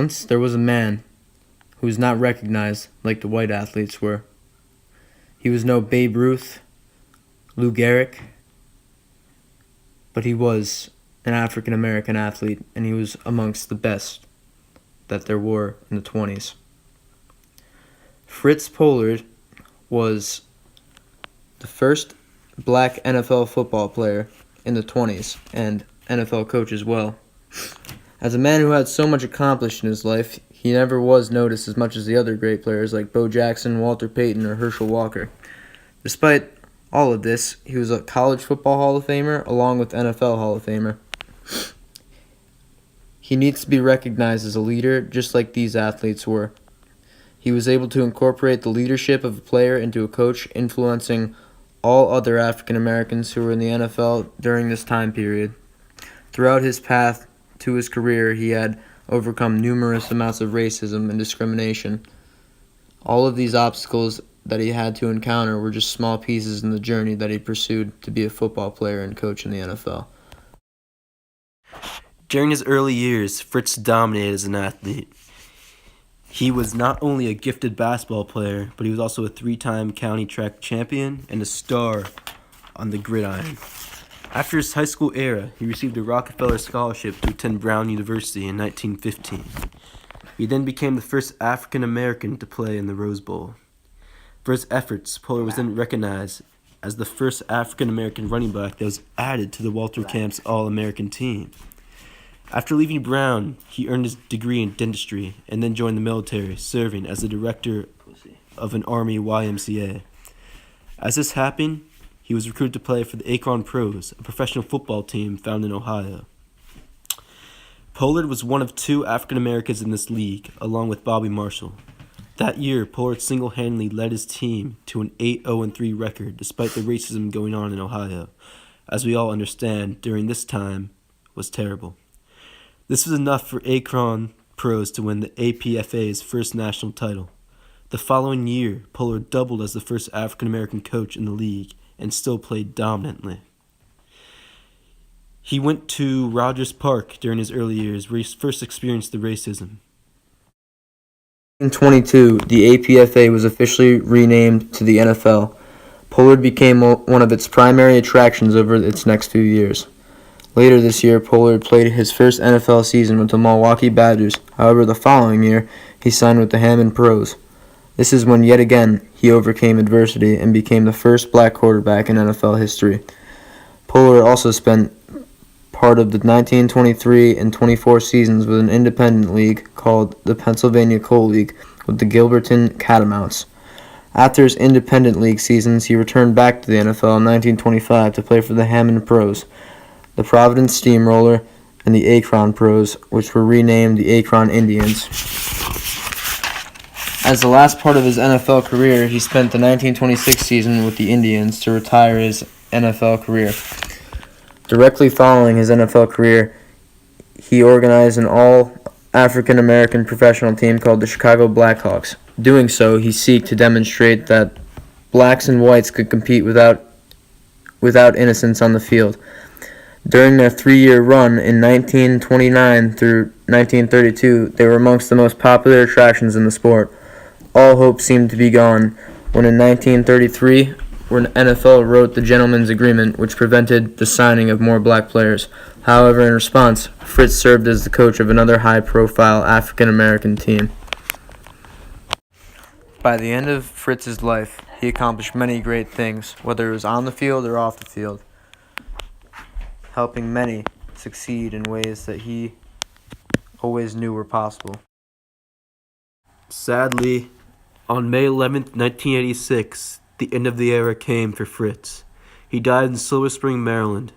Once there was a man who was not recognized like the white athletes were. He was no Babe Ruth, Lou Gehrig, but he was an African-American athlete, and he was amongst the best that there were in the 20s. Fritz Pollard was the first black NFL football player in the 20s and NFL coach as well. As a man who had so much accomplished in his life, he never was noticed as much as the other great players like Bo Jackson, Walter Payton, or Herschel Walker. Despite all of this, he was a college football Hall of Famer along with NFL Hall of Famer. He needs to be recognized as a leader just like these athletes were. He was able to incorporate the leadership of a player into a coach, influencing all other African Americans who were in the NFL during this time period. Throughout his path to his career, he had overcome numerous amounts of racism and discrimination. All of these obstacles that he had to encounter were just small pieces in the journey that he pursued to be a football player and coach in the NFL. During his early years, Fritz dominated as an athlete. He was not only a gifted basketball player, but he was also a 3-time county track champion and a star on the gridiron. After his high school era, he received a Rockefeller Scholarship to attend Brown University in 1915. He then became the first African American to play in the Rose Bowl. For his efforts, Pollard was then recognized as the first African American running back that was added to the Walter Camp's All-American team. After leaving Brown, he earned his degree in dentistry and then joined the military, serving as the director of an Army YMCA. As this happened, he was recruited to play for the Akron Pros, a professional football team found in Ohio. Pollard was one of 2 African Americans in this league, along with Bobby Marshall. That year, Pollard single-handedly led his team to an 8-0-3 record, despite the racism going on in Ohio. As we all understand, during this time was terrible. This was enough for Akron Pros to win the APFA's first national title. The following year, Pollard doubled as the first African American coach in the league and still played dominantly. He went to Rogers Park during his early years, where he first experienced the racism. In 1922, the APFA was officially renamed to the NFL. Pollard became one of its primary attractions over its next few years. Later this year, Pollard played his first NFL season with the Milwaukee Badgers. However, the following year, he signed with the Hammond Pros. This is when, yet again, he overcame adversity and became the first black quarterback in NFL history. Pollard also spent part of the 1923 and 24 seasons with an independent league called the Pennsylvania Coal League with the Gilberton Catamounts. After his independent league seasons, he returned back to the NFL in 1925 to play for the Hammond Pros, the Providence Steamroller, and the Akron Pros, which were renamed the Akron Indians. As the last part of his NFL career, he spent the 1926 season with the Indians to retire his NFL career. Directly following his NFL career, he organized an all-African American professional team called the Chicago Blackhawks. Doing so, he sought to demonstrate that blacks and whites could compete without innocence on the field. During their 3-year run in 1929 through 1932, they were amongst the most popular attractions in the sport. All hope seemed to be gone when in 1933, when the NFL wrote the Gentleman's Agreement, which prevented the signing of more black players. However, in response, Fritz served as the coach of another high-profile African-American team. By the end of Fritz's life, he accomplished many great things, whether it was on the field or off the field, helping many succeed in ways that he always knew were possible. Sadly, on May 11, 1986, the end of the era came for Fritz. He died in Silver Spring, Maryland,